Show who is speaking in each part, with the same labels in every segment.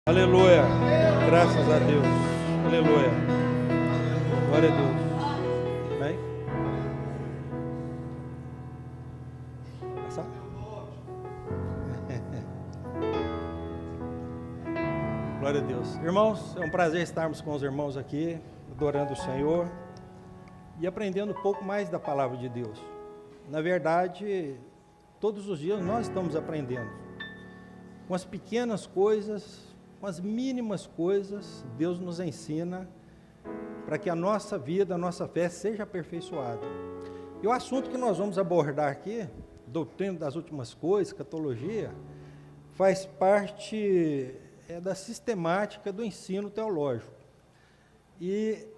Speaker 1: Aleluia, graças a Deus, aleluia, glória a Deus, amém? Passar? Glória a Deus, irmãos, é um prazer estarmos com os irmãos aqui, adorando o Senhor e aprendendo um pouco mais da palavra de Deus. Na verdade, todos os dias nós estamos aprendendo, com as pequenas coisas, com as mínimas coisas, Deus nos ensina para que a nossa vida, a nossa fé seja aperfeiçoada. E o assunto que nós vamos abordar aqui, doutrina das últimas coisas, escatologia, faz parte da sistemática do ensino teológico. E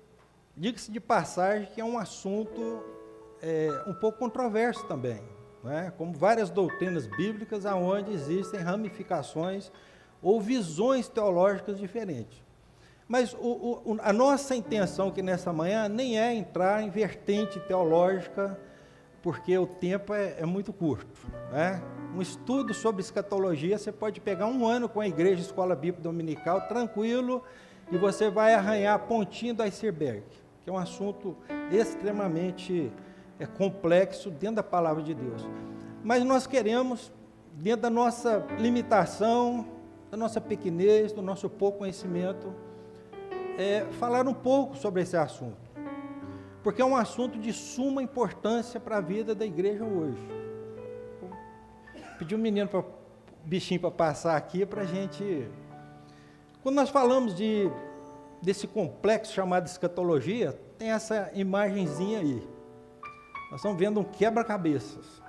Speaker 1: diga-se de passagem que é um assunto um pouco controverso também, né? Como várias doutrinas bíblicas, onde existem ramificações ou visões teológicas diferentes. Mas a nossa intenção aqui nessa manhã nem é entrar em vertente teológica, porque o tempo é muito curto, né? Um estudo sobre escatologia, você pode pegar 1 ano com a igreja, escola bíblica dominical, tranquilo, e você vai arranhar a pontinha do iceberg, que é um assunto extremamente complexo dentro da palavra de Deus. Mas nós queremos, dentro da nossa limitação, da nossa pequenez, do nosso pouco conhecimento, falar um pouco sobre esse assunto, porque é um assunto de suma importância para a vida da igreja hoje. Pedi um bichinho para passar aqui para a gente. Quando nós falamos desse complexo chamado escatologia, tem essa imagenzinha aí. Nós estamos vendo um quebra-cabeças.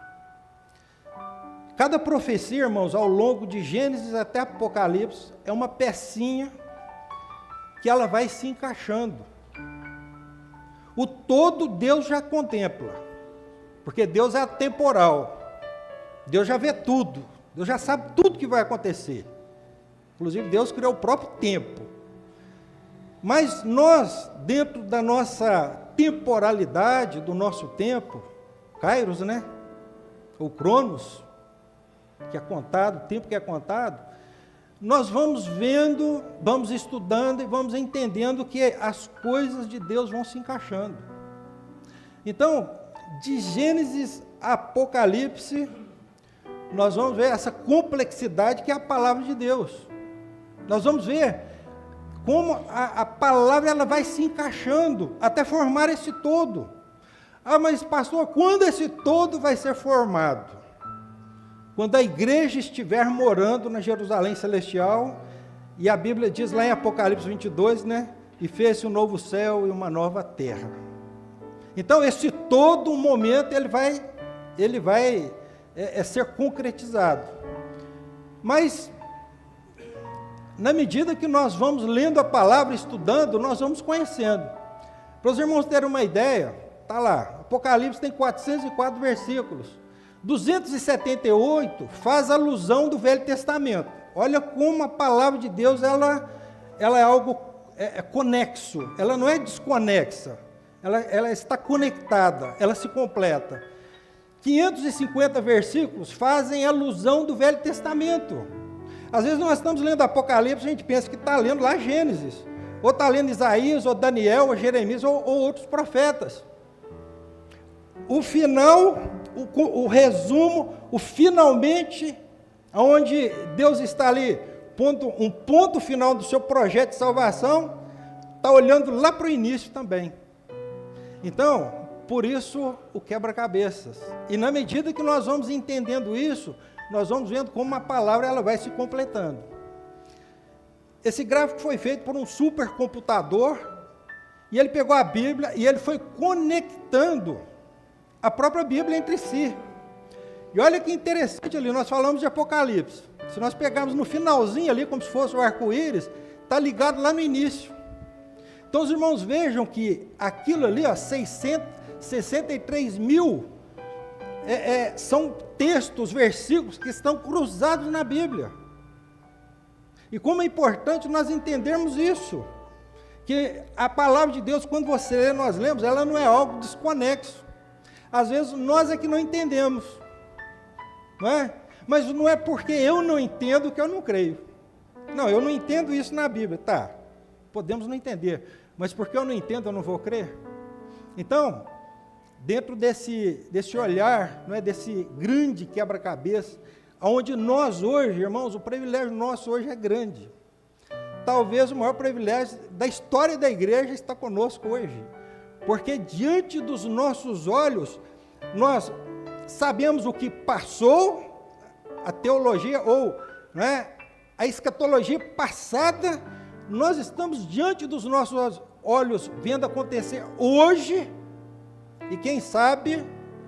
Speaker 1: Cada profecia, irmãos, ao longo de Gênesis até Apocalipse, é uma pecinha que ela vai se encaixando. O todo Deus já contempla, porque Deus é atemporal. Deus já vê tudo, Deus já sabe tudo que vai acontecer. Inclusive, Deus criou o próprio tempo. Mas nós, dentro da nossa temporalidade, do nosso tempo, Kairos, né? Ou Cronos, que é contado, o tempo que é contado, nós vamos vendo, vamos estudando e vamos entendendo que as coisas de Deus vão se encaixando. Então, de Gênesis a Apocalipse, nós vamos ver essa complexidade que é a palavra de Deus. Nós vamos ver como a palavra ela vai se encaixando até formar esse todo. Ah, mas pastor, quando esse todo vai ser formado? Quando a igreja estiver morando na Jerusalém Celestial, e a Bíblia diz lá em Apocalipse 22, né? E fez-se um novo céu e uma nova terra. Então, esse todo momento, ele vai ser concretizado. Mas, na medida que nós vamos lendo a palavra, estudando, nós vamos conhecendo. Para os irmãos terem uma ideia, está lá, Apocalipse tem 404 versículos. 278 faz alusão do Velho Testamento. Olha como a palavra de Deus ela é algo conexo, ela não é desconexa, ela está conectada, ela se completa. 550 versículos fazem alusão do Velho Testamento. Às vezes nós estamos lendo Apocalipse, a gente pensa que está lendo lá Gênesis, ou está lendo Isaías, ou Daniel, ou Jeremias, ou outros profetas. O final, o resumo, o finalmente, onde Deus está ali, um ponto final do seu projeto de salvação, está olhando lá para o início também. Então, por isso, o quebra-cabeças. E na medida que nós vamos entendendo isso, nós vamos vendo como a palavra ela vai se completando. Esse gráfico foi feito por um supercomputador, e ele pegou a Bíblia e ele foi conectando a própria Bíblia entre si. E olha que interessante ali, nós falamos de Apocalipse. Se nós pegarmos no finalzinho ali, como se fosse o arco-íris, está ligado lá no início. Então os irmãos vejam que aquilo ali, 663 mil, são textos, versículos que estão cruzados na Bíblia. E como é importante nós entendermos isso, que a palavra de Deus, quando você lê, nós lemos, ela não é algo desconexo. Às vezes nós é que não entendemos, não é? Mas não é porque eu não entendo que eu não creio. Não, eu não entendo isso na Bíblia. Tá, podemos não entender, mas porque eu não entendo, eu não vou crer? Então, dentro desse olhar, não é, desse grande quebra-cabeça, onde nós hoje, irmãos, o privilégio nosso hoje é grande. Talvez o maior privilégio da história da igreja está conosco hoje, porque diante dos nossos olhos, nós sabemos o que passou, a teologia, ou não é, a escatologia passada, nós estamos diante dos nossos olhos, vendo acontecer hoje, e quem sabe,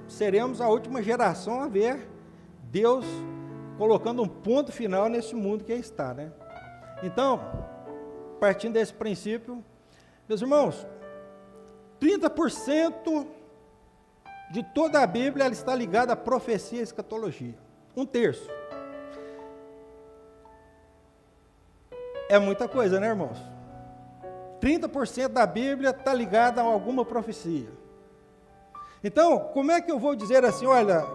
Speaker 1: seremos a última geração a ver Deus colocando um ponto final nesse mundo que está, né? Então, partindo desse princípio, meus irmãos, 30% de toda a Bíblia ela está ligada à profecia e escatologia. 1/3. É muita coisa, né, irmãos? 30% da Bíblia está ligada a alguma profecia. Então, como é que eu vou dizer assim, olha,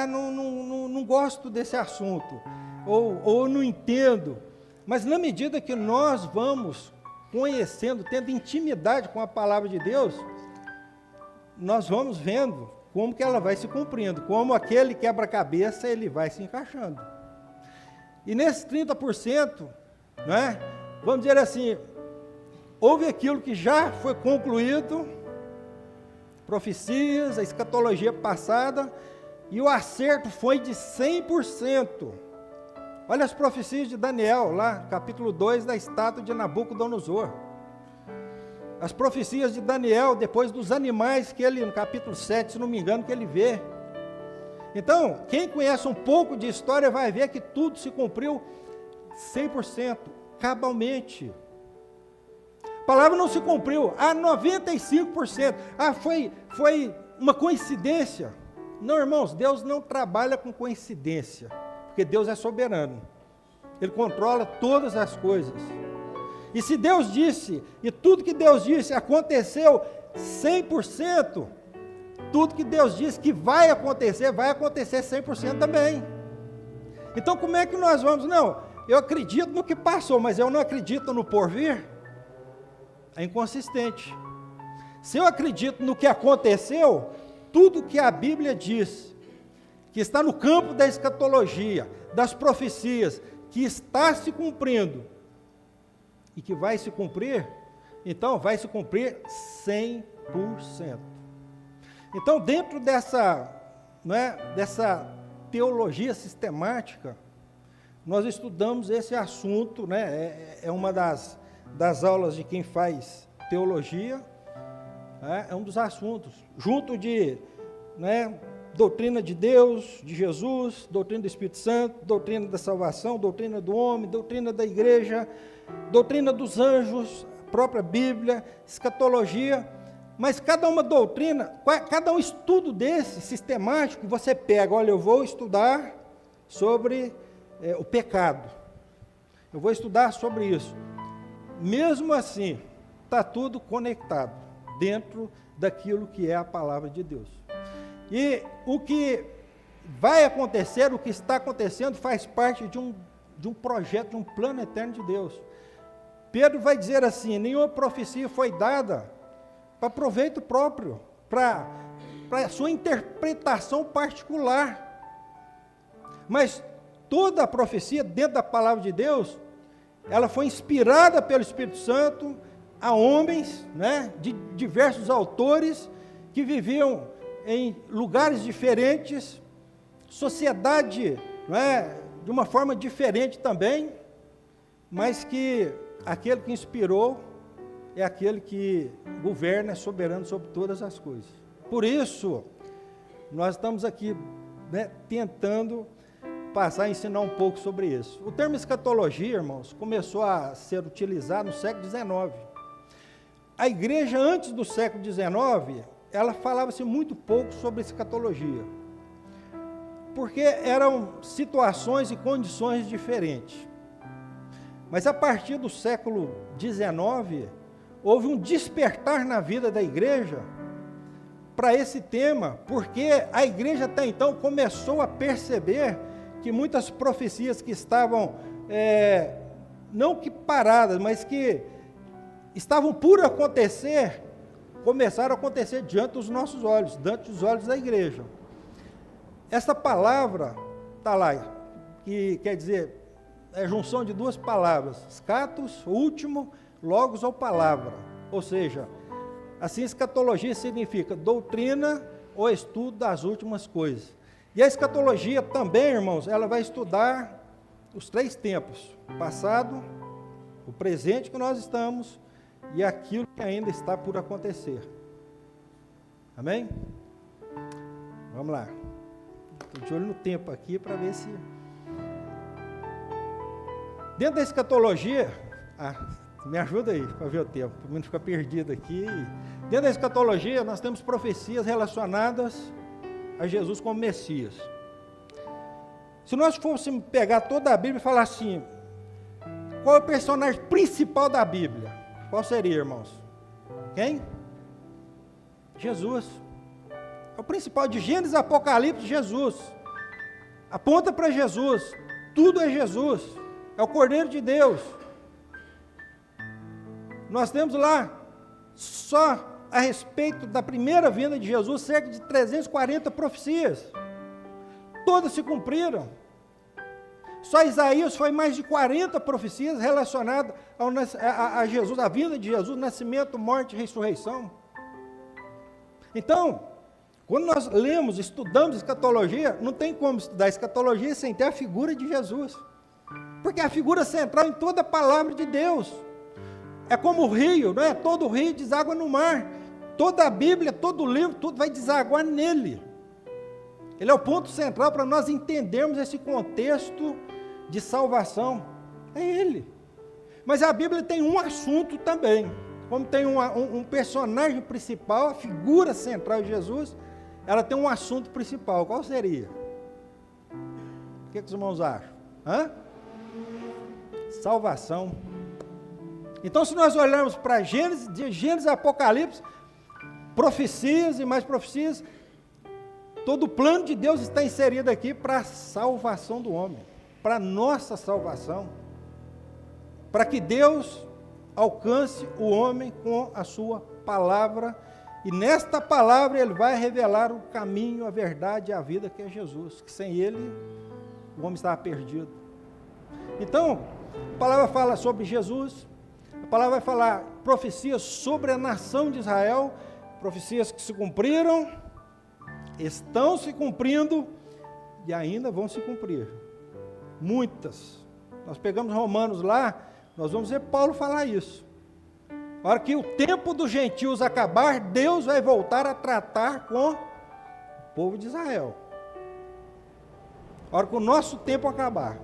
Speaker 1: não gosto desse assunto, ou não entendo, mas na medida que nós vamos conhecendo, tendo intimidade com a palavra de Deus, nós vamos vendo como que ela vai se cumprindo, como aquele quebra-cabeça ele vai se encaixando. E nesses 30%, não é? Vamos dizer assim, houve aquilo que já foi concluído, profecias, a escatologia passada, e o acerto foi de 100%. Olha as profecias de Daniel, lá, capítulo 2, da estátua de Nabucodonosor. As profecias de Daniel, depois dos animais que ele, no capítulo 7, se não me engano, que ele vê. Então, quem conhece um pouco de história vai ver que tudo se cumpriu 100%, cabalmente. A palavra não se cumpriu a 95%. Foi uma coincidência. Não, irmãos, Deus não trabalha com coincidência, porque Deus é soberano. Ele controla todas as coisas. E se Deus disse, e tudo que Deus disse aconteceu 100%, tudo que Deus disse que vai acontecer 100% também. Então como é que nós vamos? Não, eu acredito no que passou, mas eu não acredito no porvir. É inconsistente. Se eu acredito no que aconteceu, tudo que a Bíblia diz, que está no campo da escatologia, das profecias, que está se cumprindo, e que vai se cumprir, então vai se cumprir 100%. Então, dentro dessa teologia sistemática, nós estudamos esse assunto, né? É uma das aulas de quem faz teologia, é um dos assuntos, junto de, né, doutrina de Deus, de Jesus, doutrina do Espírito Santo, doutrina da salvação, doutrina do homem, doutrina da igreja, doutrina dos anjos, própria Bíblia, escatologia. Mas cada uma doutrina, cada um estudo desse, sistemático, que você pega, olha, eu vou estudar sobre o pecado, eu vou estudar sobre isso. Mesmo assim, está tudo conectado dentro daquilo que é a palavra de Deus. E o que vai acontecer, o que está acontecendo, faz parte de um projeto, de um plano eterno de Deus. Pedro vai dizer assim, nenhuma profecia foi dada para proveito próprio, para a sua interpretação particular. Mas toda a profecia dentro da palavra de Deus, ela foi inspirada pelo Espírito Santo a homens, né, de diversos autores que viviam em lugares diferentes, sociedade, né, de uma forma diferente também, mas que aquele que inspirou é aquele que governa, é soberano sobre todas as coisas. Por isso, nós estamos aqui, né, tentando passar a ensinar um pouco sobre isso. O termo escatologia, irmãos, começou a ser utilizado no século XIX. A igreja, antes do século XIX, ela falava-se muito pouco sobre escatologia, porque eram situações e condições diferentes. Mas a partir do século XIX, houve um despertar na vida da igreja para esse tema, porque a igreja até então começou a perceber que muitas profecias que estavam, não que paradas, mas que estavam por acontecer, começaram a acontecer diante dos nossos olhos, diante dos olhos da igreja. Essa palavra está lá, que quer dizer, é a junção de duas palavras, scatos, último, logos ou palavra. Ou seja, assim, escatologia significa doutrina ou estudo das últimas coisas. E a escatologia também, irmãos, ela vai estudar os três tempos, o passado, o presente que nós estamos e aquilo que ainda está por acontecer. Amém? Vamos lá. Estou de olho no tempo aqui para ver se... Dentro da escatologia, me ajuda aí para ver o tempo, para não ficar perdido aqui. Dentro da escatologia, nós temos profecias relacionadas a Jesus como Messias. Se nós fôssemos pegar toda a Bíblia e falar assim, qual é o personagem principal da Bíblia? Qual seria, irmãos? Quem? Jesus. É o principal de Gênesis, Apocalipse, Jesus. Aponta para Jesus. Tudo é Jesus. É o Cordeiro de Deus. Nós temos lá, só a respeito da primeira vinda de Jesus, cerca de 340 profecias. Todas se cumpriram. Só Isaías foi mais de 40 profecias relacionadas a Jesus, a vinda de Jesus, nascimento, morte e ressurreição. Então, quando nós lemos, estudamos escatologia, não tem como estudar escatologia sem ter a figura de Jesus. Porque é a figura central em toda a palavra de Deus. É como o rio, não é? Todo rio deságua no mar. Toda a Bíblia, todo o livro, tudo vai desaguar nele. Ele é o ponto central para nós entendermos esse contexto de salvação. É ele. Mas a Bíblia tem um assunto também. Como tem um personagem principal, a figura central de Jesus, ela tem um assunto principal. Qual seria? O que os irmãos acham? Salvação. Então, se nós olharmos para Gênesis, de Gênesis a Apocalipse, profecias e mais profecias, todo o plano de Deus está inserido aqui para a salvação do homem, para a nossa salvação, para que Deus alcance o homem com a sua palavra, e nesta palavra Ele vai revelar o caminho, a verdade e a vida, que é Jesus, que sem Ele o homem estava perdido. Então, a palavra fala sobre Jesus, a palavra vai falar profecias sobre a nação de Israel, profecias que se cumpriram, estão se cumprindo e ainda vão se cumprir. Muitas. Nós pegamos Romanos lá, nós vamos ver Paulo falar isso. A hora que o tempo dos gentios acabar, Deus vai voltar a tratar com o povo de Israel. A hora que o nosso tempo acabar,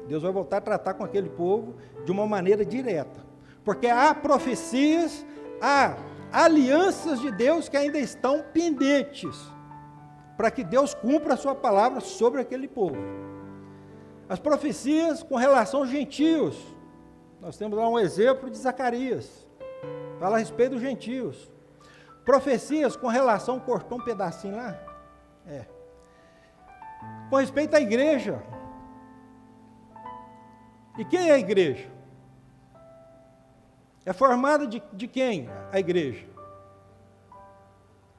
Speaker 1: Deus vai voltar a tratar com aquele povo de uma maneira direta. Porque há profecias, há alianças de Deus que ainda estão pendentes para que Deus cumpra a sua palavra sobre aquele povo. As profecias com relação aos gentios, nós temos lá um exemplo de Zacarias, fala a respeito dos gentios. Profecias com relação, cortou um pedacinho lá? Com respeito à igreja. E quem é a igreja? É formada de quem a igreja?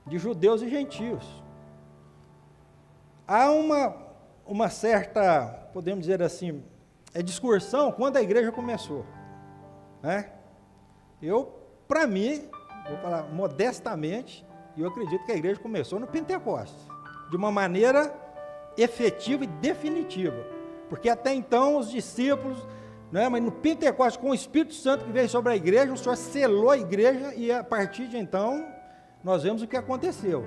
Speaker 1: De judeus e gentios. Há uma certa, podemos dizer assim, discursão quando a igreja começou. Né? Para mim, vou falar modestamente, eu acredito que a igreja começou no Pentecostes, de uma maneira efetiva e definitiva. Porque até então os discípulos, né, mas no Pentecostes, com o Espírito Santo que veio sobre a igreja, o Senhor selou a igreja e a partir de então nós vemos o que aconteceu.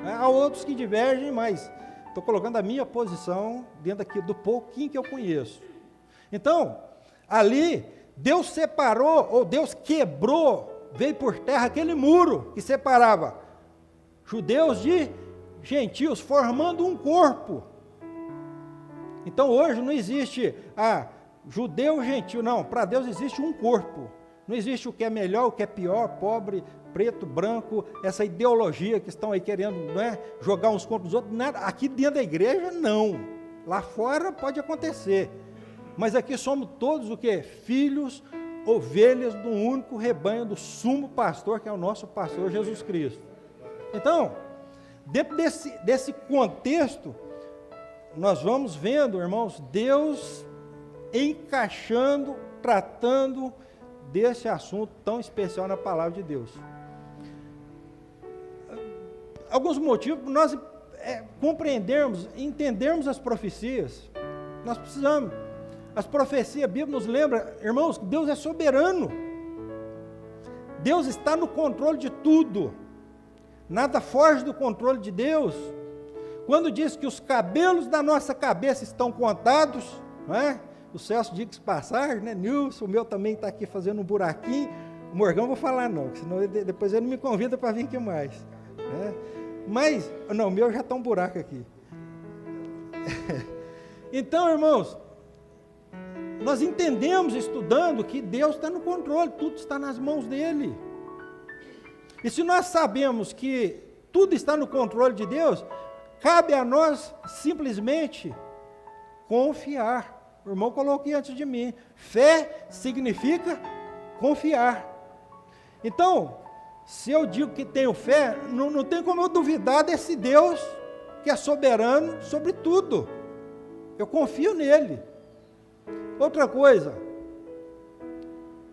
Speaker 1: Há outros que divergem, mas estou colocando a minha posição dentro aqui do pouquinho que eu conheço. Então, ali, Deus separou, ou Deus quebrou, veio por terra aquele muro que separava judeus de gentios, formando um corpo. Então hoje não existe judeu, gentio, não, para Deus existe um corpo, Não existe o que é melhor, o que é pior, pobre, preto, branco, essa ideologia que estão aí querendo, não é, jogar uns contra os outros. Nada. Aqui dentro da igreja, não. Lá fora pode acontecer. Mas aqui somos todos o quê? Filhos, ovelhas do único rebanho do sumo pastor, que é o nosso pastor Jesus Cristo. Então, dentro desse contexto, nós vamos vendo, irmãos, Deus encaixando, tratando desse assunto tão especial na palavra de Deus. Alguns motivos para nós compreendermos, entendermos as profecias, nós precisamos. As profecias, a Bíblia nos lembra, irmãos, que Deus é soberano. Deus está no controle de tudo. Nada foge do controle de Deus. Quando diz que os cabelos da nossa cabeça estão contados, não é? O Celso diz passagem, né? Nilson, o meu também está aqui fazendo um buraquinho. O Morgão vou falar não, senão depois ele me convida para vir aqui mais. Né? Mas, não, o meu já está um buraco aqui. Então, irmãos, nós entendemos estudando que Deus está no controle, tudo está nas mãos dele. E se nós sabemos que tudo está no controle de Deus, cabe a nós simplesmente confiar. O irmão colocou aqui antes de mim. Fé significa confiar. Então, se eu digo que tenho fé, não tem como eu duvidar desse Deus que é soberano sobre tudo. Eu confio nele. Outra coisa,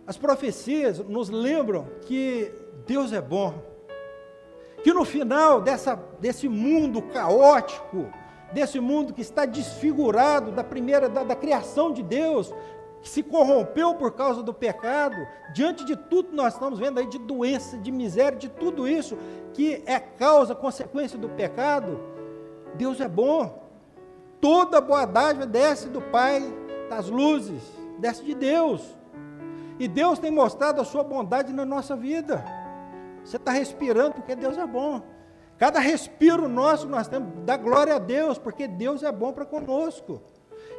Speaker 1: as profecias nos lembram que Deus é bom, que no final desse mundo caótico, desse mundo que está desfigurado da criação de Deus, que se corrompeu por causa do pecado, diante de tudo que nós estamos vendo aí, de doença, de miséria, de tudo isso, que é causa, consequência do pecado, Deus é bom. Toda boa dádiva desce do Pai das luzes, desce de Deus. E Deus tem mostrado a sua bondade na nossa vida. Você está respirando porque Deus é bom. Cada respiro nosso nós temos, dá glória a Deus, porque Deus é bom para conosco.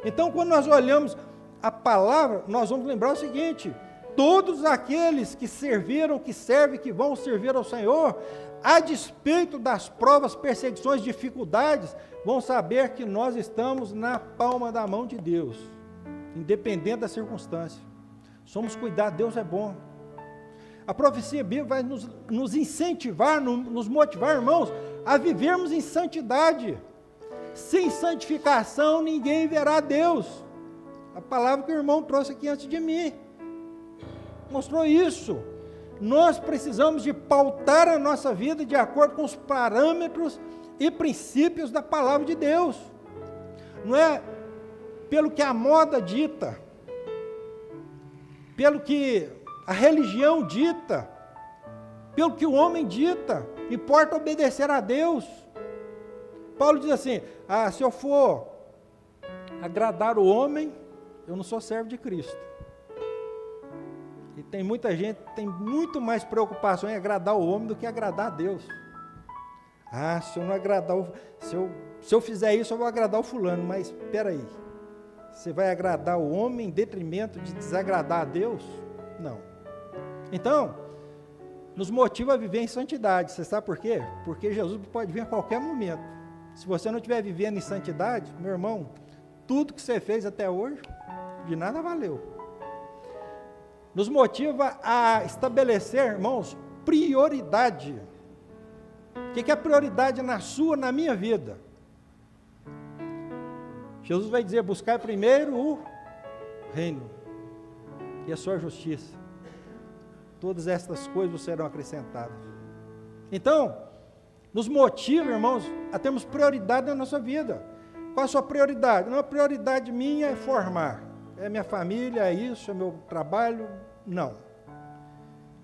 Speaker 1: Então, quando nós olhamos a palavra, nós vamos lembrar o seguinte: todos aqueles que serviram, que servem, que vão servir ao Senhor, a despeito das provas, perseguições, dificuldades, vão saber que nós estamos na palma da mão de Deus, independente da circunstância. Somos cuidados, Deus é bom. A profecia bíblica vai nos incentivar, nos motivar, irmãos, a vivermos em santidade. Sem santificação, ninguém verá Deus. A palavra que o irmão trouxe aqui antes de mim mostrou isso. Nós precisamos de pautar a nossa vida de acordo com os parâmetros e princípios da palavra de Deus. Não é pelo que a moda dita, pelo que a religião dita, pelo que o homem dita, importa obedecer a Deus. Paulo diz assim: se eu for agradar o homem, eu não sou servo de Cristo. E tem muita gente que tem muito mais preocupação em agradar o homem do que agradar a Deus. Se eu não agradar, se eu fizer isso, eu vou agradar o fulano, mas espera aí, você vai agradar o homem em detrimento de desagradar a Deus? Não. Então, nos motiva a viver em santidade. Você sabe por quê? Porque Jesus pode vir a qualquer momento. Se você não estiver vivendo em santidade, meu irmão, tudo que você fez até hoje, de nada valeu. Nos motiva a estabelecer, irmãos, prioridade. O que é prioridade na sua, na minha vida? Jesus vai dizer: buscar primeiro o reino e a sua justiça. Todas estas coisas serão acrescentadas. Então, nos motiva, irmãos, a termos prioridade na nossa vida. Qual a sua prioridade? Não, a prioridade minha é formar. É minha família, é isso, é meu trabalho. Não.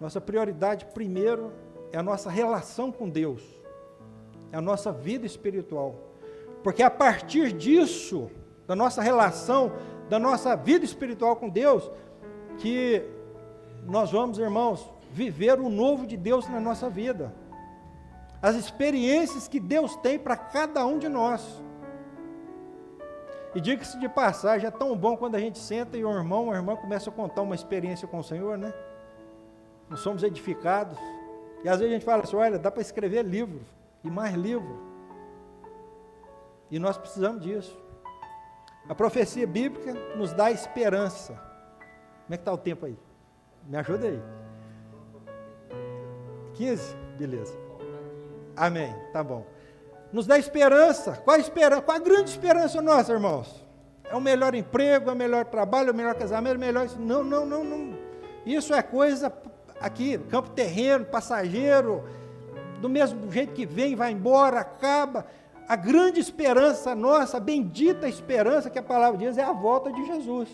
Speaker 1: Nossa prioridade primeiro é a nossa relação com Deus. É a nossa vida espiritual. Porque a partir disso, da nossa relação, da nossa vida espiritual com Deus, que nós vamos, irmãos, viver o novo de Deus na nossa vida. As experiências que Deus tem para cada um de nós. E diga-se de passagem, é tão bom quando a gente senta e o irmão, a irmã começa a contar uma experiência com o Senhor, né? não somos edificados. E às vezes a gente fala assim, olha, dá para escrever livro, e mais livro. E nós precisamos disso. A profecia bíblica nos dá esperança. Como é que está o tempo aí? Me ajuda aí. 15? Beleza. Amém, tá bom. Nos dá esperança. Qual a esperança? Qual a grande esperança nossa, irmãos? É o melhor emprego, é o melhor trabalho, é o melhor casamento, é o melhor... Não, não, não, não. Isso é coisa aqui, campo terreno, passageiro, do mesmo jeito que vem, vai embora, acaba. A grande esperança nossa, a bendita esperança que a palavra diz, é a volta de Jesus.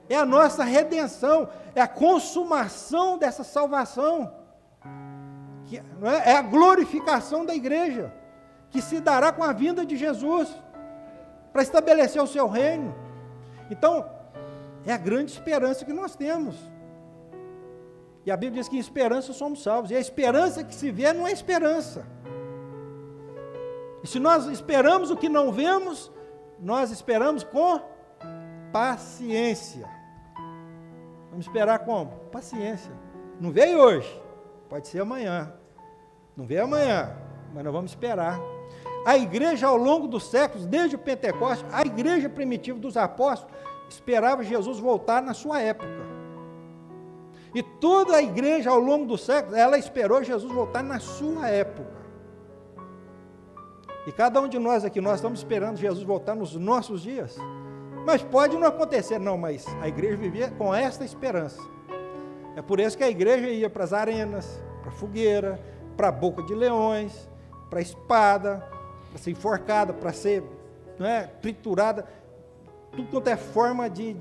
Speaker 1: É a nossa redenção, é a consumação dessa salvação. É a glorificação da igreja, que se dará com a vinda de Jesus, para estabelecer o seu reino. Então, é a grande esperança que nós temos. E a Bíblia diz que em esperança somos salvos. E a esperança que se vê não é esperança. E se nós esperamos o que não vemos, nós esperamos com paciência. Vamos esperar como? Paciência. Não veio hoje, pode ser amanhã. Não veio amanhã, mas nós vamos esperar. A igreja ao longo dos séculos, desde o Pentecostes, a igreja primitiva dos apóstolos, esperava Jesus voltar na sua época. E toda a igreja ao longo dos séculos, ela esperou Jesus voltar na sua época. E cada um de nós aqui, nós estamos esperando Jesus voltar nos nossos dias. Mas pode não acontecer, não, mas a igreja vivia com esta esperança. É por isso que a igreja ia para as arenas, para a fogueira, para a boca de leões, para a espada, para ser enforcada, para ser triturada, tudo quanto é forma de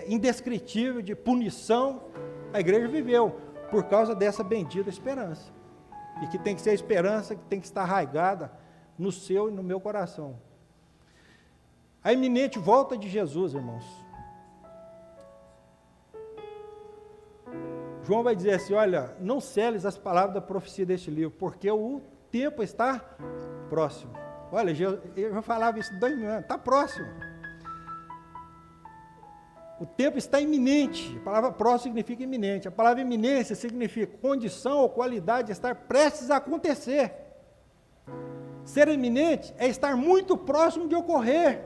Speaker 1: indescritível, de punição, a igreja viveu por causa dessa bendita esperança. E que tem que ser a esperança que tem que estar arraigada no seu e no meu coração. A iminente volta de Jesus, irmãos. João vai dizer assim, olha, não seles as palavras da profecia deste livro, porque o tempo está próximo. Olha, eu já falava isso 2 mil anos, está próximo. O tempo está iminente. A palavra próximo significa iminente. A palavra iminência significa condição ou qualidade de estar prestes a acontecer. Ser iminente é estar muito próximo de ocorrer.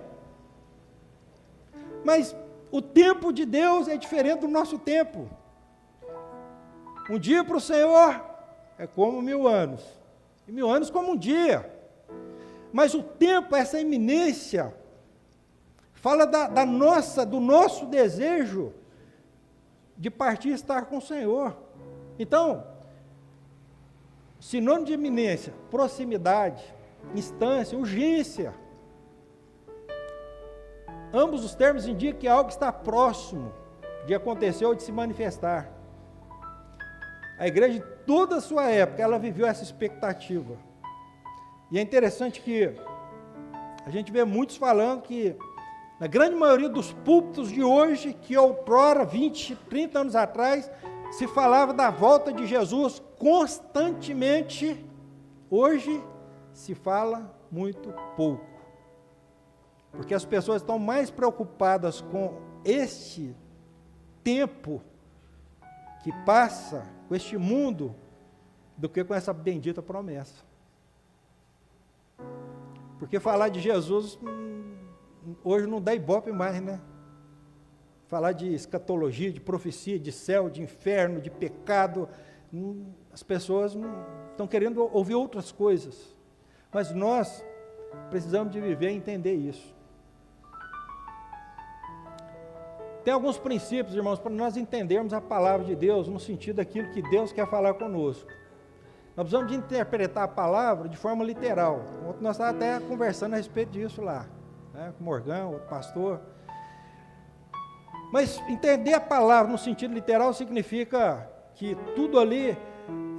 Speaker 1: Mas o tempo de Deus é diferente do nosso tempo. Um dia para o Senhor é como 1000 anos. E 1000 anos como um dia. Mas o tempo, essa iminência, fala do nosso desejo de partir e estar com o Senhor. Então, sinônimo de iminência, proximidade, instância, urgência. Ambos os termos indicam que algo está próximo de acontecer ou de se manifestar. A igreja, de toda a sua época, ela viveu essa expectativa. E é interessante que a gente vê muitos falando que, na grande maioria dos púlpitos de hoje, que outrora, 20, 30 anos atrás, se falava da volta de Jesus constantemente, hoje se fala muito pouco. Porque as pessoas estão mais preocupadas com este tempo que passa, com este mundo, do que com essa bendita promessa. Porque falar de Jesus, hoje não dá ibope mais, né? Falar de escatologia, de profecia, de céu, de inferno, de pecado, as pessoas estão querendo ouvir outras coisas. Mas nós precisamos de viver e entender isso. Tem alguns princípios, irmãos, para nós entendermos a palavra de Deus, no sentido daquilo que Deus quer falar conosco. Nós precisamos de interpretar a palavra de forma literal. Ontem nós estávamos até conversando a respeito disso lá, né, com o Morgão, outro pastor. Mas entender a palavra no sentido literal significa que tudo ali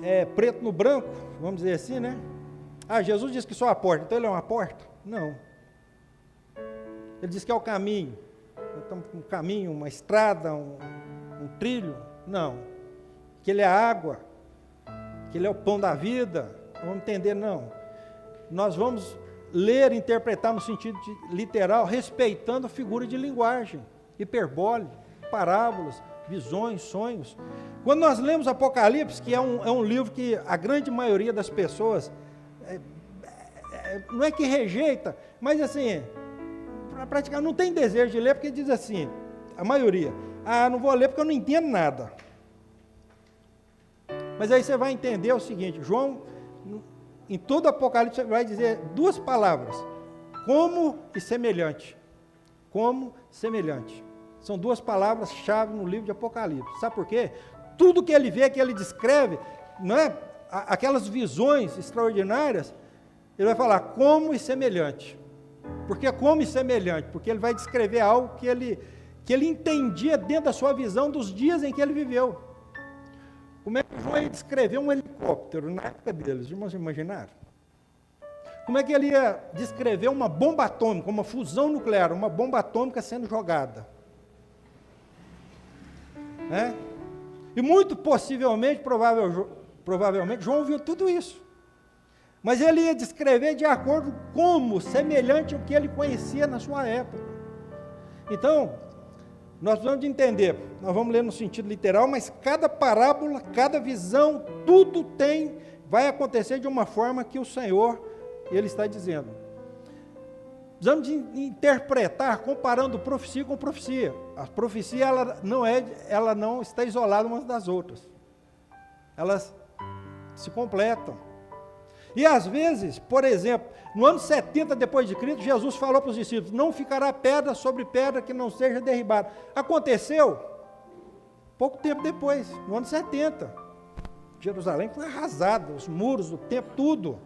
Speaker 1: é preto no branco, vamos dizer assim, né? Ah, Jesus disse que só a porta, então ele é uma porta? Não. Ele disse que é o caminho. Estamos com um caminho, uma estrada, um trilho? Não. Que ele é a água, que ele é o pão da vida, vamos entender? Não. Nós vamos ler e interpretar no sentido literal, respeitando a figura de linguagem, hiperbole, parábolas, visões, sonhos, Quando nós lemos Apocalipse, que é um livro que a grande maioria das pessoas, não é que rejeita, mas assim, para praticar, não tem desejo de ler, porque diz assim, a maioria, não vou ler porque eu não entendo nada. Mas aí você vai entender o seguinte, João, em todo Apocalipse, vai dizer duas palavras, como e semelhante. Como semelhante. São duas palavras-chave no livro de Apocalipse. Sabe por quê? Tudo que ele vê, que ele descreve, não é? Aquelas visões extraordinárias, ele vai falar como e semelhante. Por que como e semelhante? Porque ele vai descrever algo que ele entendia dentro da sua visão dos dias em que ele viveu. Como é que João ia descrever um helicóptero na época deles? Os irmãos imaginaram? Como é que ele ia descrever uma bomba atômica, uma fusão nuclear, uma bomba atômica sendo jogada? Né? E muito possivelmente, provavelmente, João viu tudo isso. Mas ele ia descrever de acordo como, semelhante ao que ele conhecia na sua época. Então, nós precisamos de entender, nós vamos ler no sentido literal, mas cada parábola, cada visão, tudo vai acontecer de uma forma que o Senhor, Ele está dizendo. Precisamos de interpretar, comparando profecia com profecia. A profecia, ela não está isolada umas das outras. Elas se completam. E às vezes, por exemplo, no ano 70 depois de Cristo, Jesus falou para os discípulos, não ficará pedra sobre pedra que não seja derribada. Aconteceu pouco tempo depois, no ano 70. Jerusalém foi arrasada, os muros, o templo, tudo.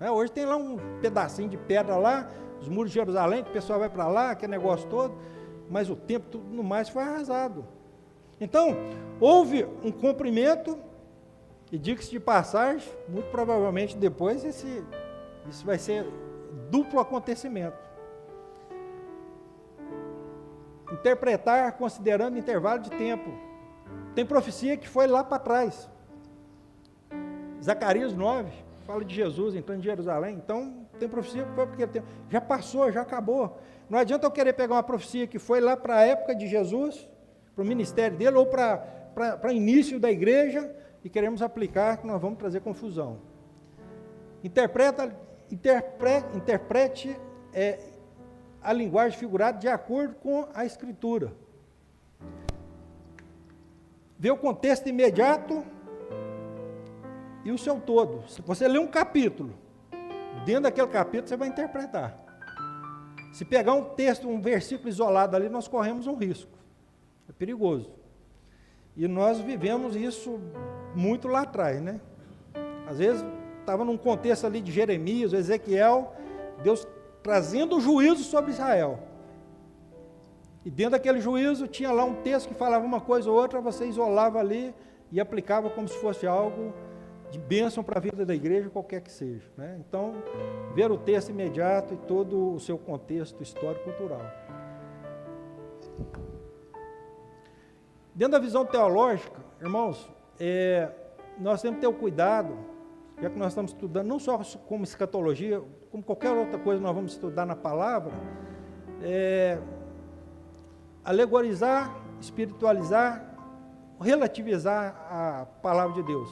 Speaker 1: Hoje tem lá um pedacinho de pedra lá, os muros de Jerusalém, que o pessoal vai para lá, aquele negócio todo, mas o templo, tudo no mais, foi arrasado. Então, houve um cumprimento, e diga-se de passagem, muito provavelmente depois isso vai ser duplo acontecimento. Interpretar considerando intervalo de tempo. Tem profecia que foi lá para trás. Zacarias 9, fala de Jesus entrando em Jerusalém. Então, tem profecia que foi porque já passou, já acabou. Não adianta eu querer pegar uma profecia que foi lá para a época de Jesus, para o ministério dele, ou para início da igreja, e queremos aplicar, que nós vamos trazer confusão. Interprete a linguagem figurada de acordo com a Escritura. Vê o contexto imediato e o seu todo. Se você lê um capítulo, dentro daquele capítulo você vai interpretar. Se pegar um texto, um versículo isolado ali, nós corremos um risco. É perigoso. E nós vivemos isso muito lá atrás, né? Às vezes, estava num contexto ali de Jeremias, Ezequiel, Deus trazendo o juízo sobre Israel. E dentro daquele juízo, tinha lá um texto que falava uma coisa ou outra, você isolava ali e aplicava como se fosse algo de bênção para a vida da igreja, qualquer que seja, né? Então, ver o texto imediato e todo o seu contexto histórico-cultural. Dentro da visão teológica, irmãos, nós temos que ter o cuidado, já que nós estamos estudando, não só como escatologia, como qualquer outra coisa que nós vamos estudar na palavra, alegorizar, espiritualizar, relativizar a palavra de Deus.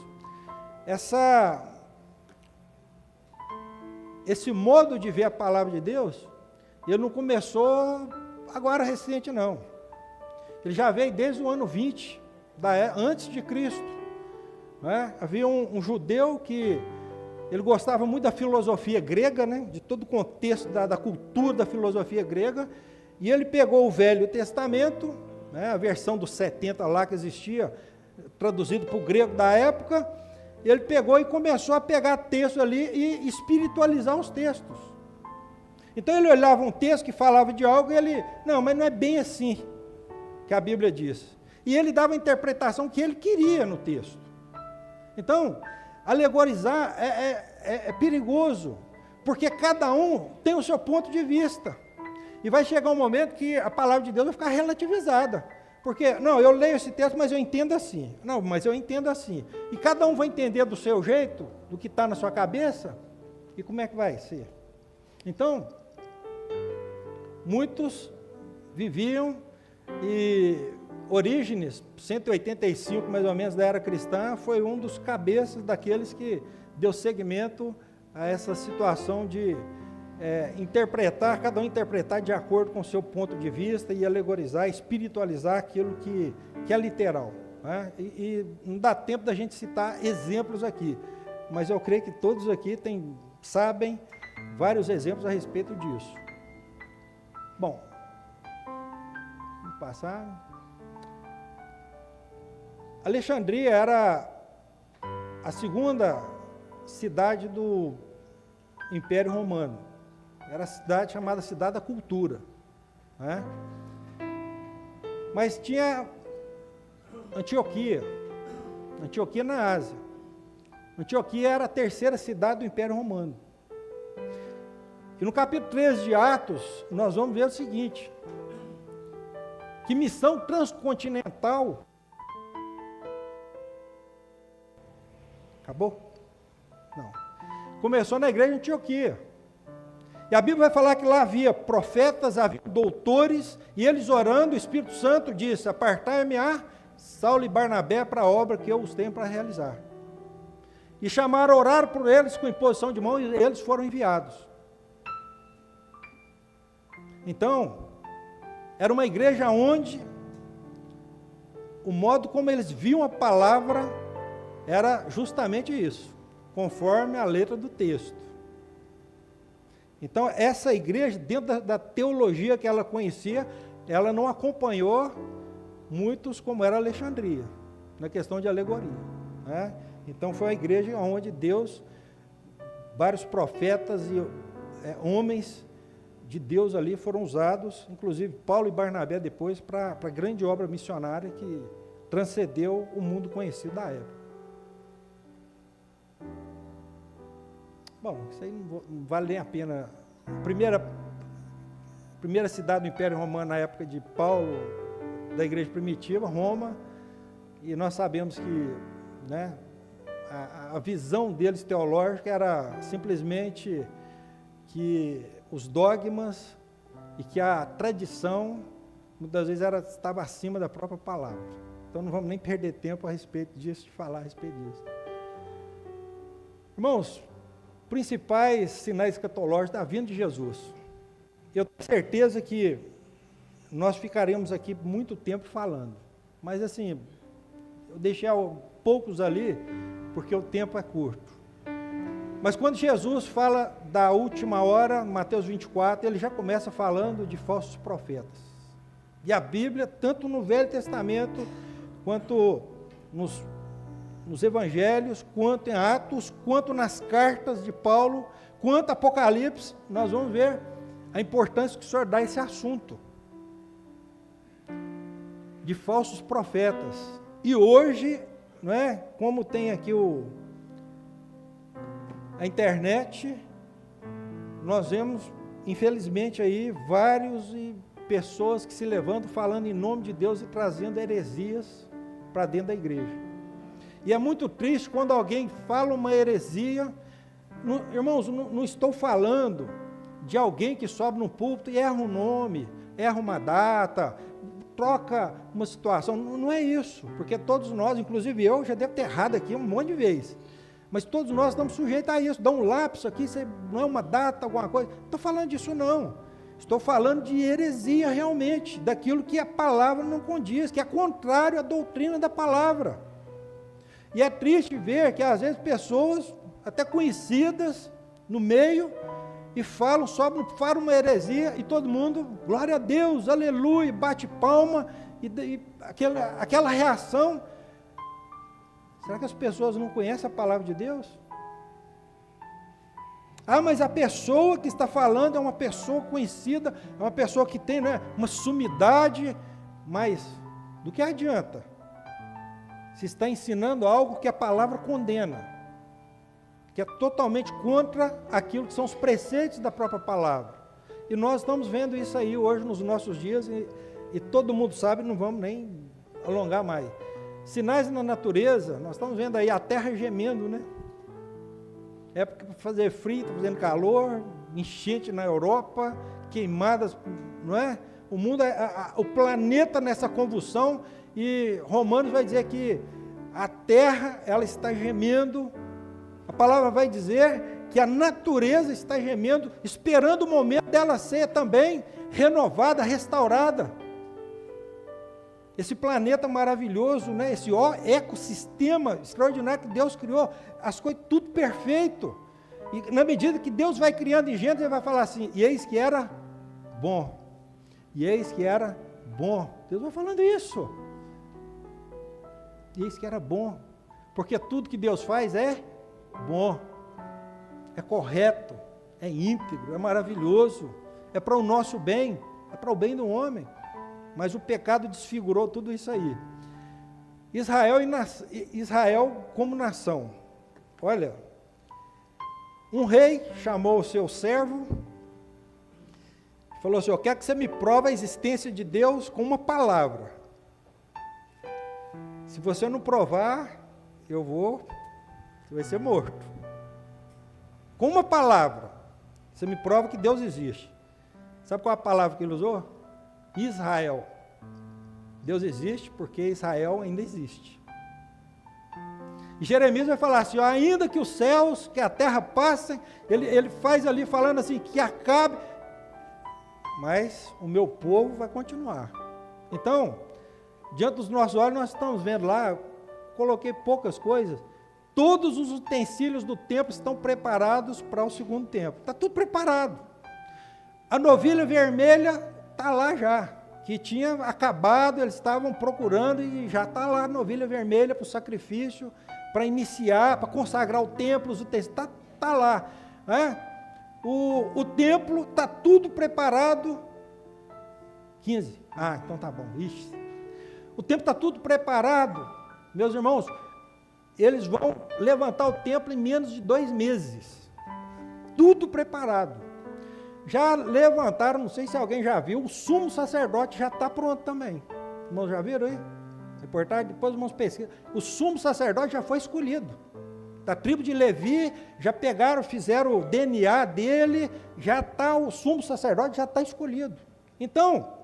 Speaker 1: Esse modo de ver a palavra de Deus, ele não começou agora recente, não. Ele já veio desde o ano 20, antes de Cristo. Né? Havia um judeu que ele gostava muito da filosofia grega, né? De todo o contexto da cultura da filosofia grega, e ele pegou o Velho Testamento, né? A versão dos 70 lá que existia, traduzido para o grego da época, ele pegou e começou a pegar textos ali e espiritualizar os textos. Então ele olhava um texto que falava de algo e ele, não, mas não é bem assim que a Bíblia diz. E ele dava a interpretação que ele queria no texto. Então, alegorizar é perigoso, porque cada um tem o seu ponto de vista. E vai chegar um momento que a palavra de Deus vai ficar relativizada. Porque, não, eu leio esse texto, mas eu entendo assim. Não, mas eu entendo assim. E cada um vai entender do seu jeito, do que está na sua cabeça, e como é que vai ser. Então, muitos viviam e Orígenes, 185 mais ou menos da era cristã, foi um dos cabeças daqueles que deu seguimento a essa situação de interpretar, cada um interpretar de acordo com o seu ponto de vista e alegorizar, espiritualizar aquilo que é literal. Né? E não dá tempo da gente citar exemplos aqui, mas eu creio que todos aqui sabem vários exemplos a respeito disso. Bom, vamos passar. Alexandria era a segunda cidade do Império Romano. Era a cidade chamada Cidade da Cultura. Né? Mas tinha Antioquia na Ásia. Antioquia era a terceira cidade do Império Romano. E no capítulo 13 de Atos, nós vamos ver o seguinte, que missão transcontinental. Acabou? Não. Começou na igreja de Antioquia. E a Bíblia vai falar que lá havia profetas, havia doutores, e eles orando, o Espírito Santo disse, apartai-me a Saulo e Barnabé para a obra que eu os tenho para realizar. E chamaram, oraram por eles com imposição de mão, e eles foram enviados. Então, era uma igreja onde o modo como eles viam a palavra era justamente isso, conforme a letra do texto. Então, essa igreja, dentro da teologia que ela conhecia, ela não acompanhou muitos como era Alexandria, na questão de alegoria. Né? Então, foi a igreja onde Deus, vários profetas e homens de Deus ali foram usados, inclusive Paulo e Barnabé depois, para a grande obra missionária que transcendeu o mundo conhecido da época. Bom, isso aí não vale nem a pena. A primeira cidade do Império Romano na época de Paulo, da igreja primitiva, Roma, e nós sabemos que, né, a visão deles teológica era simplesmente que os dogmas e que a tradição, muitas vezes, estava acima da própria palavra. Então não vamos nem perder tempo a respeito disso, de falar a respeito disso. Irmãos, principais sinais escatológicos da vinda de Jesus. Eu tenho certeza que nós ficaremos aqui muito tempo falando, mas assim, eu deixei poucos ali, porque o tempo é curto. Mas quando Jesus fala da última hora, Mateus 24, ele já começa falando de falsos profetas. E a Bíblia, tanto no Velho Testamento, quanto nos Evangelhos, quanto em Atos, quanto nas cartas de Paulo, quanto Apocalipse, nós vamos ver a importância que o Senhor dá a esse assunto de falsos profetas. E hoje, não é, como tem aqui a internet, nós vemos, infelizmente, aí vários pessoas que se levantam falando em nome de Deus e trazendo heresias para dentro da igreja. E é muito triste quando alguém fala uma heresia. Irmãos, não estou falando de alguém que sobe no púlpito e erra um nome, erra uma data, troca uma situação. Não é isso, porque todos nós, inclusive eu, já devo ter errado aqui um monte de vezes. Mas todos nós estamos sujeitos a isso. Dá um lapso aqui, não é uma data, alguma coisa. Não estou falando disso não. Estou falando de heresia realmente, daquilo que a palavra não condiz, que é contrário à doutrina da palavra. E é triste ver que às vezes pessoas, até conhecidas no meio, e falam uma heresia, e todo mundo, glória a Deus, aleluia, bate palma, e aquela reação. Será que as pessoas não conhecem a palavra de Deus? Ah, mas a pessoa que está falando é uma pessoa conhecida, é uma pessoa que tem, né, uma sumidade, mas do que adianta? Se está ensinando algo que a palavra condena, que é totalmente contra aquilo que são os preceitos da própria palavra. E nós estamos vendo isso aí hoje nos nossos dias, e todo mundo sabe, não vamos nem alongar mais. Sinais na natureza, nós estamos vendo aí a terra gemendo, né? Época para fazer frio, está fazendo calor, enchente na Europa, queimadas, não é? O mundo, o planeta nessa convulsão, e Romanos vai dizer que a terra, ela está gemendo, a palavra vai dizer que a natureza está gemendo, esperando o momento dela ser também renovada, restaurada. Esse planeta maravilhoso, né? Esse ecossistema extraordinário que Deus criou, as coisas tudo perfeito. E na medida que Deus vai criando em gente, Ele vai falar assim, e eis que era bom. E eis que era bom. Deus vai falando isso. E eis que era bom. Porque tudo que Deus faz é bom. É correto, é íntegro, é maravilhoso, é para o nosso bem, é para o bem do homem. Mas o pecado desfigurou tudo isso aí. Israel como nação. Olha, um rei chamou o seu servo, falou assim, eu quero que você me prove a existência de Deus com uma palavra. Se você não provar, você vai ser morto. Com uma palavra, você me prova que Deus existe. Sabe qual é a palavra que ele usou? Israel. Deus existe porque Israel ainda existe. E Jeremias vai falar assim, ó, ainda que os céus, que a terra passem, ele faz ali falando assim, que acabe, mas o meu povo vai continuar. Então, diante dos nossos olhos, nós estamos vendo lá, coloquei poucas coisas, todos os utensílios do templo estão preparados para o segundo templo. Está tudo preparado. A novilha vermelha está lá já, que tinha acabado, eles estavam procurando e já está lá a novilha vermelha para o sacrifício, para iniciar, para consagrar o templo, os utensílios, está lá. Né? O templo está tudo preparado. 15. Então tá bom. Ixi. O templo está tudo preparado. Meus irmãos, eles vão levantar o templo em menos de 2 meses. Tudo preparado. Já levantaram, não sei se alguém já viu, o sumo sacerdote já está pronto também. Irmãos, já viram aí? Reportagem, depois irmãos pesquisam. O sumo sacerdote já foi escolhido. Da tribo de Levi, já pegaram, fizeram o DNA dele, já está, o sumo sacerdote já está escolhido. Então,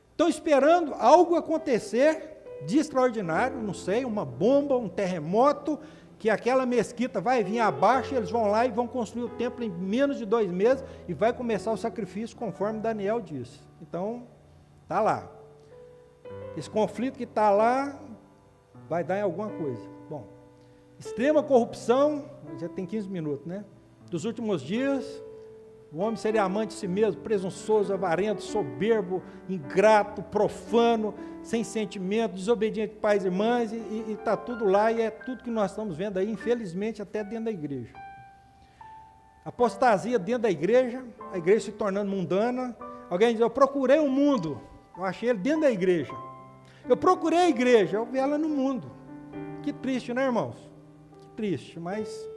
Speaker 1: estão esperando algo acontecer de extraordinário, não sei, uma bomba, um terremoto, que aquela mesquita vai vir abaixo, eles vão lá e vão construir o templo em menos de 2 meses, e vai começar o sacrifício, conforme Daniel disse. Então, está lá. Esse conflito que está lá, vai dar em alguma coisa. Bom, extrema corrupção, já tem 15 minutos, né? Dos últimos dias, o homem seria amante de si mesmo, presunçoso, avarento, soberbo, ingrato, profano, sem sentimento, desobediente de pais e mães, e está tudo lá, e é tudo que nós estamos vendo aí, infelizmente, até dentro da igreja. Apostasia dentro da igreja, a igreja se tornando mundana. Alguém diz, eu procurei o mundo, eu achei ele dentro da igreja. Eu procurei a igreja, eu vi ela no mundo. Que triste, né, irmãos? Que triste, mas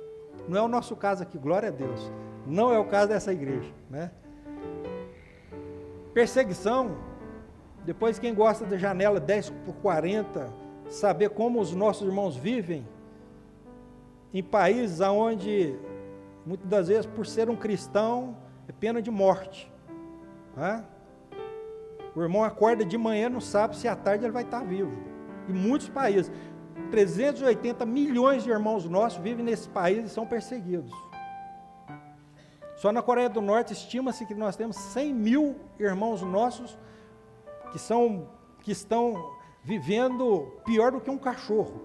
Speaker 1: não é o nosso caso aqui, glória a Deus. Não é o caso dessa igreja, né? Perseguição, depois quem gosta da janela 10x40, saber como os nossos irmãos vivem em países onde, muitas das vezes, por ser um cristão, é pena de morte. Né? O irmão acorda de manhã, não sabe se à tarde ele vai estar vivo. Em muitos países, 380 milhões de irmãos nossos vivem nesses países e são perseguidos. Só na Coreia do Norte estima-se que nós temos 100 mil irmãos nossos que estão vivendo pior do que um cachorro,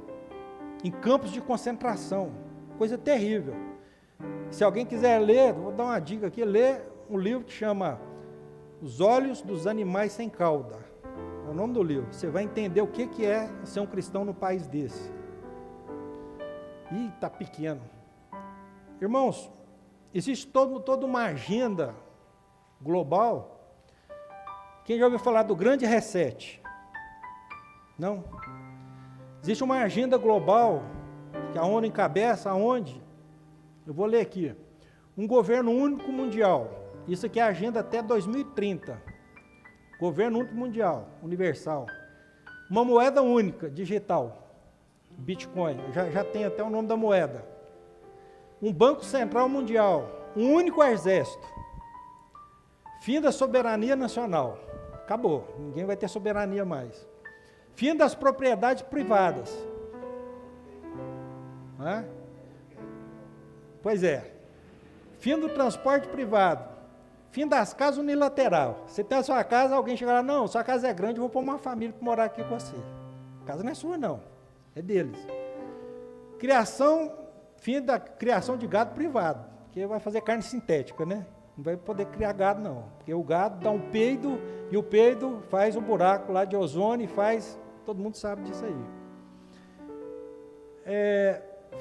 Speaker 1: em campos de concentração, coisa terrível. Se alguém quiser ler, vou dar uma dica aqui, lê um livro que chama Os Olhos dos Animais Sem Cauda, é o nome do livro. Você vai entender o que é ser um cristão no país desse. Ih, está pequeno. Irmãos, existe toda uma agenda global. Quem já ouviu falar do grande reset? Não? Existe uma agenda global que a ONU encabeça, aonde? Eu vou ler aqui. Um governo único mundial. Isso aqui é a agenda até 2030. Governo único mundial, universal. Uma moeda única, digital. Bitcoin, já tem até o nome da moeda. Um banco central mundial, um único exército. Fim da soberania nacional. Acabou, ninguém vai ter soberania mais. Fim das propriedades privadas. Não é? Pois é. Fim do transporte privado. Fim das casas unilateral. Você tem a sua casa, alguém chega lá, não, sua casa é grande, eu vou pôr uma família para morar aqui com você. A casa não é sua, não. É deles. Fim da criação de gado privado, que vai fazer carne sintética, né? Não vai poder criar gado, não. Porque o gado dá um peido, e o peido faz um buraco lá de ozônio, e todo mundo sabe disso aí.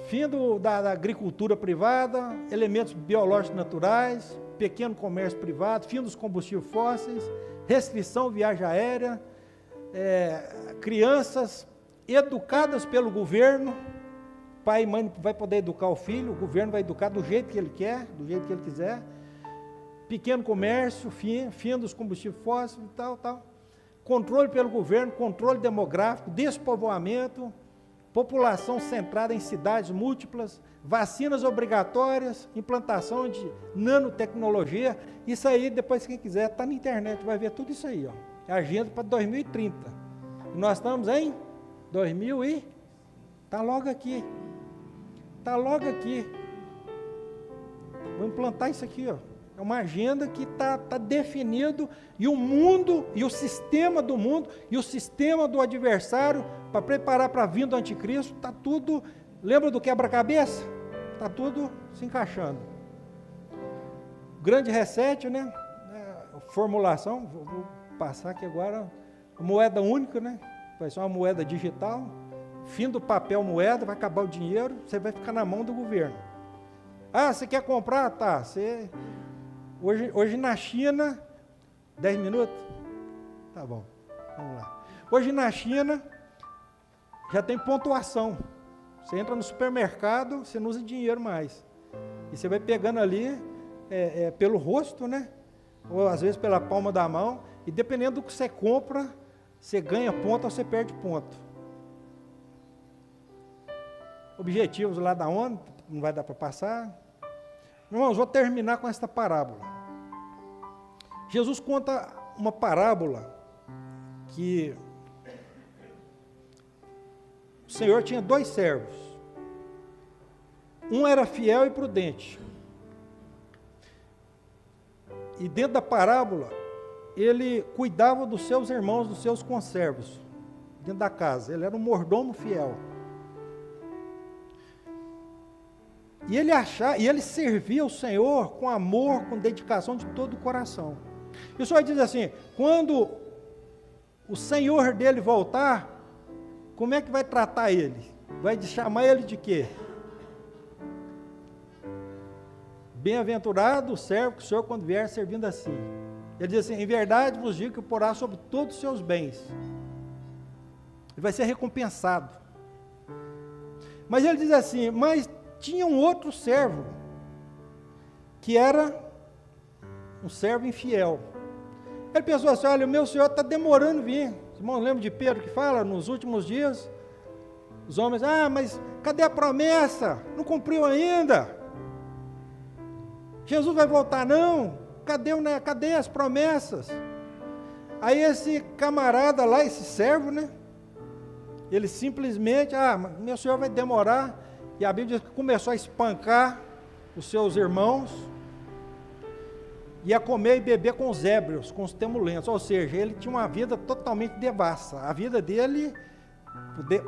Speaker 1: Fim da agricultura privada, elementos biológicos naturais, pequeno comércio privado, fim dos combustíveis fósseis, restrição viagem aérea, crianças educadas pelo governo, pai e mãe vai poder educar o filho, o governo vai educar do jeito que ele quer, do jeito que ele quiser, pequeno comércio, fim dos combustíveis fósseis e tal. Controle pelo governo, controle demográfico, despovoamento, população centrada em cidades múltiplas, vacinas obrigatórias, implantação de nanotecnologia. Isso aí, depois quem quiser, está na internet, vai ver tudo isso aí. Ó. É agenda para 2030. Nós estamos em 2000 e... Está logo aqui. Está logo aqui. Vou implantar isso aqui, ó. É uma agenda que está definido, e o mundo, e o sistema do mundo, e o sistema do adversário, para preparar para a vinda do anticristo, está tudo, lembra do quebra-cabeça? Está tudo se encaixando. Grande reset, né? Formulação, vou passar aqui agora, moeda única, né? Vai ser uma moeda digital, fim do papel moeda, vai acabar o dinheiro, você vai ficar na mão do governo. Ah, você quer comprar? Tá, você... Hoje na China, 10 minutos? Tá bom, vamos lá. Hoje na China, já tem pontuação. Você entra no supermercado, você não usa dinheiro mais. E você vai pegando ali, pelo rosto, né? Ou às vezes pela palma da mão, e dependendo do que você compra, você ganha ponto ou você perde ponto. Objetivos lá da ONU, não vai dar para passar. Irmãos, vou terminar com esta parábola. Jesus conta uma parábola que o Senhor tinha 2 servos. Um era fiel e prudente. E dentro da parábola, ele cuidava dos seus irmãos, dos seus conservos, dentro da casa. Ele era um mordomo fiel. E ele servia o Senhor com amor, com dedicação de todo o coração. E o Senhor diz assim, quando o Senhor dele voltar, como é que vai tratar ele? Vai chamar ele de quê? Bem-aventurado o servo que o Senhor quando vier servindo assim. Ele diz assim, em verdade vos digo que porá sobre todos os seus bens. Ele vai ser recompensado. Mas ele diz assim, mas tinha um outro servo, que era um servo infiel. Ele pensou assim, olha, o meu Senhor está demorando a vir. Os irmãos lembram de Pedro que fala, nos últimos dias, os homens, mas cadê a promessa? Não cumpriu ainda. Jesus vai voltar não? Cadê as promessas? Aí esse camarada lá, esse servo, né? Ele simplesmente, meu Senhor vai demorar. E a Bíblia diz que começou a espancar os seus irmãos, e a comer e beber com os ébrios, com os temulentos, ou seja, ele tinha uma vida totalmente devassa. A vida dele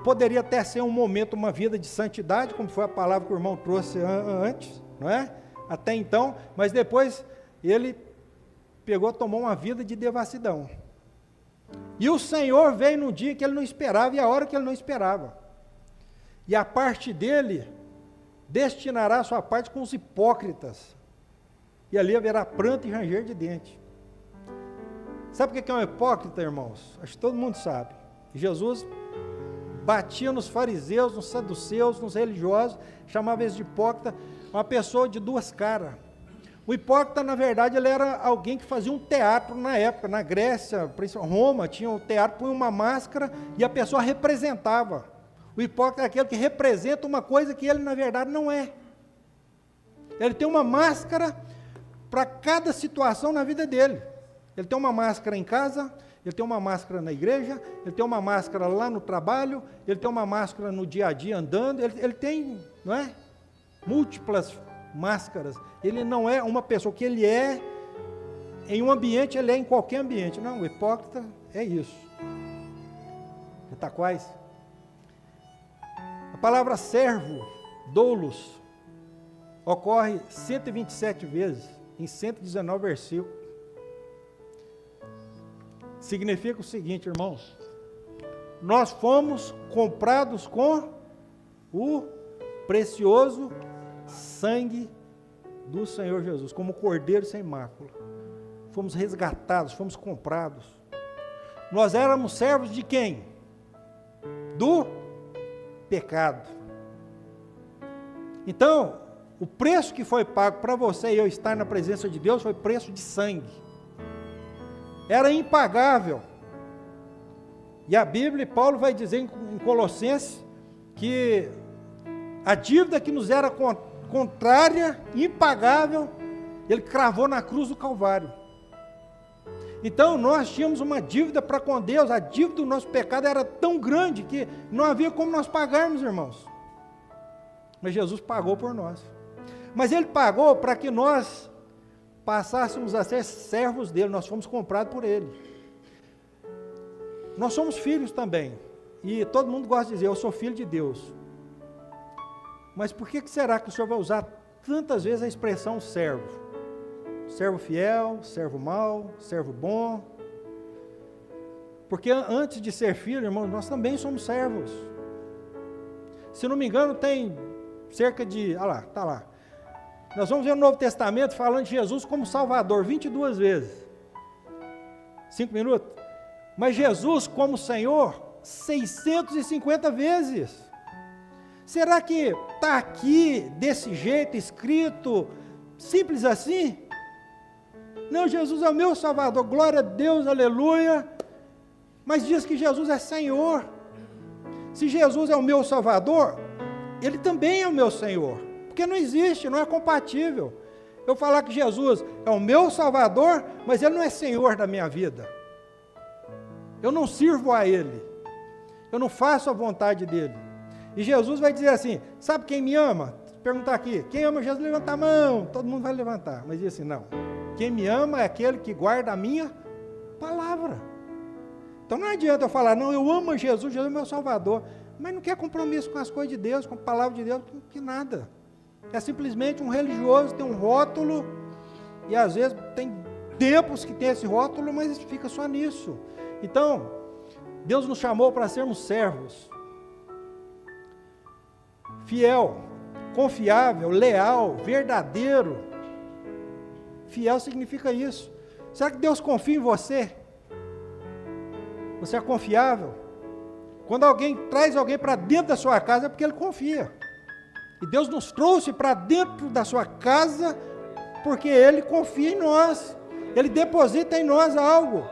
Speaker 1: poderia até ser um momento, uma vida de santidade, como foi a palavra que o irmão trouxe antes, não é? Até então, mas depois ele tomou uma vida de devassidão. E o Senhor veio num dia que ele não esperava, e a hora que ele não esperava. E a parte dele destinará a sua parte com os hipócritas. E ali haverá pranto e ranger de dente. Sabe o que é um hipócrita, irmãos? Acho que todo mundo sabe. Jesus batia nos fariseus, nos saduceus, nos religiosos, chamava eles de hipócrita, uma pessoa de 2 caras. O hipócrita, na verdade, ele era alguém que fazia um teatro na época, na Grécia, principalmente Roma, tinha um teatro, punha uma máscara e a pessoa representava. O hipócrita é aquele que representa uma coisa que ele, na verdade, não é. Ele tem uma máscara para cada situação na vida dele. Ele tem uma máscara em casa, ele tem uma máscara na igreja, ele tem uma máscara lá no trabalho, ele tem uma máscara no dia a dia andando, ele tem, não é? Múltiplas máscaras. Ele não é uma pessoa que ele é em um ambiente, ele é em qualquer ambiente. Não, o hipócrita é isso. Itaquais. A palavra servo, doulos, ocorre 127 vezes, em 119 versículos. Significa o seguinte, irmãos: nós fomos comprados com o precioso sangue do Senhor Jesus, como cordeiro sem mácula. Fomos resgatados, fomos comprados. Nós éramos servos de quem? Do pecado. Então, o preço que foi pago para você e eu estar na presença de Deus foi preço de sangue. Era impagável. E a Bíblia, Paulo vai dizer em Colossenses, que a dívida que nos era contrária, impagável, ele cravou na cruz do Calvário. Então nós tínhamos uma dívida para com Deus, a dívida do nosso pecado era tão grande que não havia como nós pagarmos, irmãos. Mas Jesus pagou por nós. Mas ele pagou para que nós passássemos a ser servos dele, nós fomos comprados por ele. Nós somos filhos também, e todo mundo gosta de dizer, eu sou filho de Deus. Mas por que será que o Senhor vai usar tantas vezes a expressão servo? Servo fiel, servo mau, servo bom. Porque antes de ser filho, irmãos, nós também somos servos. Se não me engano, tem cerca de, olha lá, está lá. Nós vamos ver no Novo Testamento falando de Jesus como Salvador 22 vezes. 5 minutos. Mas Jesus como Senhor 650 vezes. Será que está aqui desse jeito escrito, simples assim? Não, Jesus é o meu Salvador, glória a Deus, aleluia. Mas diz que Jesus é Senhor. Se Jesus é o meu Salvador, Ele também é o meu Senhor. Porque não existe, não é compatível. Eu falar que Jesus é o meu Salvador, mas Ele não é Senhor da minha vida. Eu não sirvo a Ele. Eu não faço a vontade dEle. E Jesus vai dizer assim, sabe quem me ama? Perguntar aqui, quem ama Jesus, levanta a mão. Todo mundo vai levantar, mas diz assim, não. Quem me ama é aquele que guarda a minha palavra. Então não adianta eu falar, não, eu amo Jesus, Jesus é meu Salvador, mas não quer compromisso com as coisas de Deus, com a palavra de Deus, que nada. É simplesmente um religioso, tem um rótulo, e às vezes tem tempos que tem esse rótulo, mas fica só nisso. Então, Deus nos chamou para sermos servos. Fiel, confiável, leal, verdadeiro. Fiel significa isso. Será que Deus confia em você? Você é confiável? Quando alguém traz alguém para dentro da sua casa é porque ele confia. E Deus nos trouxe para dentro da sua casa porque Ele confia em nós. Ele deposita em nós algo.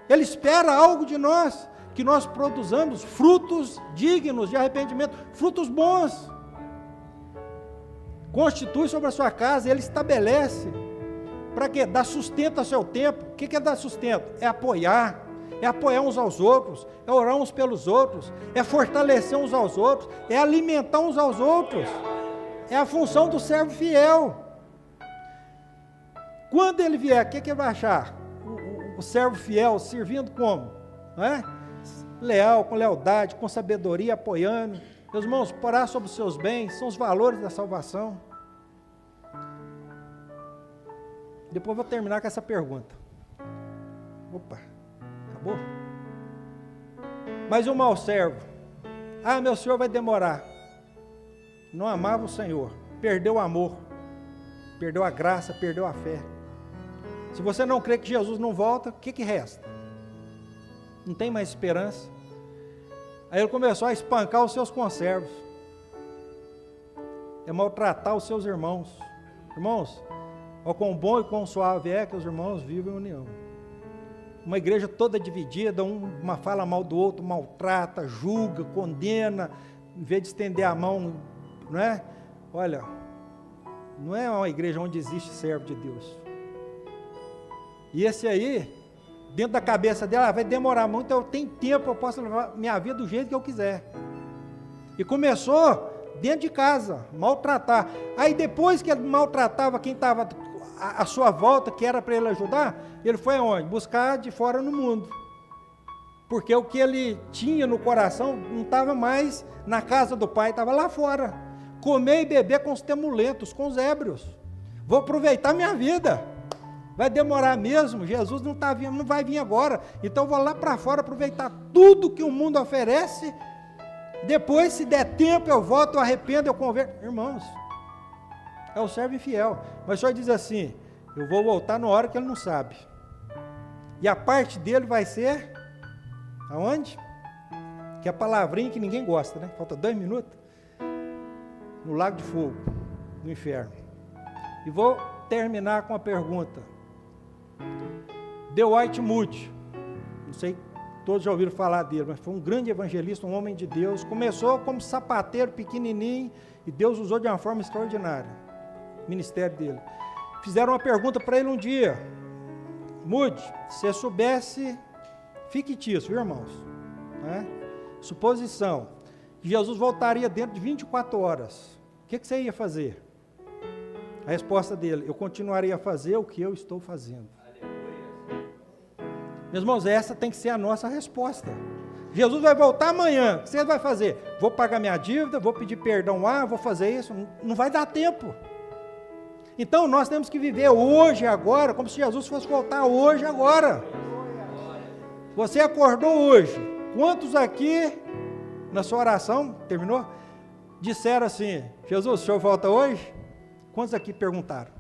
Speaker 1: Ele espera algo de nós. Que nós produzamos frutos dignos de arrependimento, frutos bons. Constitui sobre a sua casa, Ele estabelece. Para quê? Dar sustento ao seu tempo. O que é dar sustento? É apoiar uns aos outros, é orar uns pelos outros, é fortalecer uns aos outros, é alimentar uns aos outros. É a função do servo fiel. Quando ele vier, o que ele vai achar? O servo fiel servindo como? Não é? Leal, com lealdade, com sabedoria, apoiando. Meus irmãos, parar sobre os seus bens são os valores da salvação. Depois eu vou terminar com essa pergunta. Opa, acabou? Mas o mau servo, meu senhor vai demorar. Não amava o Senhor, perdeu o amor, perdeu a graça, perdeu a fé. Se você não crê que Jesus não volta, o que resta? Não tem mais esperança. Aí ele começou a espancar os seus conservos, maltratar os seus irmãos. Irmãos, ó, quão bom e quão suave é que os irmãos vivem em união. Uma igreja toda dividida, uma fala mal do outro, maltrata, julga, condena, em vez de estender a mão, não é? Olha, não é uma igreja onde existe servo de Deus. E esse aí dentro da cabeça dela, vai demorar muito, eu tenho tempo, eu posso levar minha vida do jeito que eu quiser. E começou dentro de casa, maltratar. Aí depois que ele maltratava quem estava à sua volta, que era para ele ajudar, ele foi aonde? Buscar de fora no mundo. Porque o que ele tinha no coração não estava mais na casa do pai, estava lá fora. Comer e beber com os temulentos, com os ébrios. Vou aproveitar minha vida. Vai demorar mesmo, Jesus não está vindo, não vai vir agora. Então vou lá para fora aproveitar tudo que o mundo oferece. Depois, se der tempo, eu volto, eu arrependo, eu converto. Irmãos, é o servo infiel. Mas o Senhor diz assim, eu vou voltar na hora que ele não sabe. E a parte dele vai ser, aonde? Que é a palavrinha que ninguém gosta, né? Falta 2 minutos. No lago de fogo, no inferno. E vou terminar com a pergunta. Dwight Moody, não sei, todos já ouviram falar dele, mas foi um grande evangelista, um homem de Deus. Começou como sapateiro pequenininho e Deus usou de uma forma extraordinária o ministério dele. Fizeram uma pergunta para ele um dia. Moody, se você soubesse, fictício, viu, irmãos? Né? Suposição, que Jesus voltaria dentro de 24 horas. O que você ia fazer? A resposta dele, eu continuaria a fazer o que eu estou fazendo. Meus irmãos, essa tem que ser a nossa resposta. Jesus vai voltar amanhã, o que você vai fazer? Vou pagar minha dívida, vou pedir perdão lá, vou fazer isso, não vai dar tempo. Então nós temos que viver hoje, agora, como se Jesus fosse voltar hoje, agora. Você acordou hoje, quantos aqui, na sua oração, terminou? Disseram assim, Jesus, o senhor volta hoje? Quantos aqui perguntaram?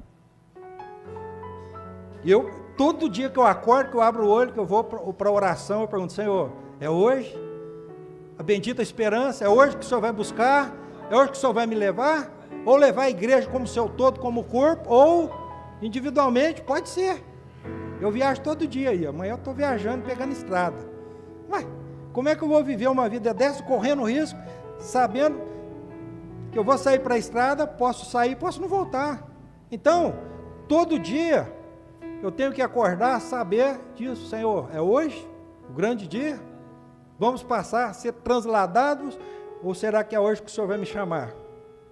Speaker 1: E eu, todo dia que eu acordo, que eu abro o olho, que eu vou para a oração, eu pergunto, Senhor, é hoje? A bendita esperança, é hoje que o Senhor vai buscar? É hoje que o Senhor vai me levar? Ou levar a igreja como seu todo, como corpo, ou individualmente, pode ser. Eu viajo todo dia aí, amanhã eu estou viajando, pegando estrada. Ué, como é que eu vou viver uma vida dessa, correndo risco, sabendo que eu vou sair para a estrada, posso sair, posso não voltar. Então, todo dia, eu tenho que acordar, saber disso, Senhor, é hoje, o grande dia? Vamos passar a ser transladados, ou será que é hoje que o Senhor vai me chamar,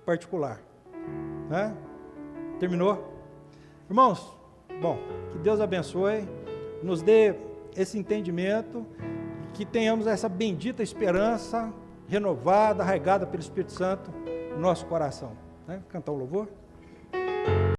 Speaker 1: particular? Né? Terminou? Irmãos, bom, que Deus abençoe, nos dê esse entendimento, que tenhamos essa bendita esperança, renovada, arraigada pelo Espírito Santo, no nosso coração. Né? Cantar o louvor?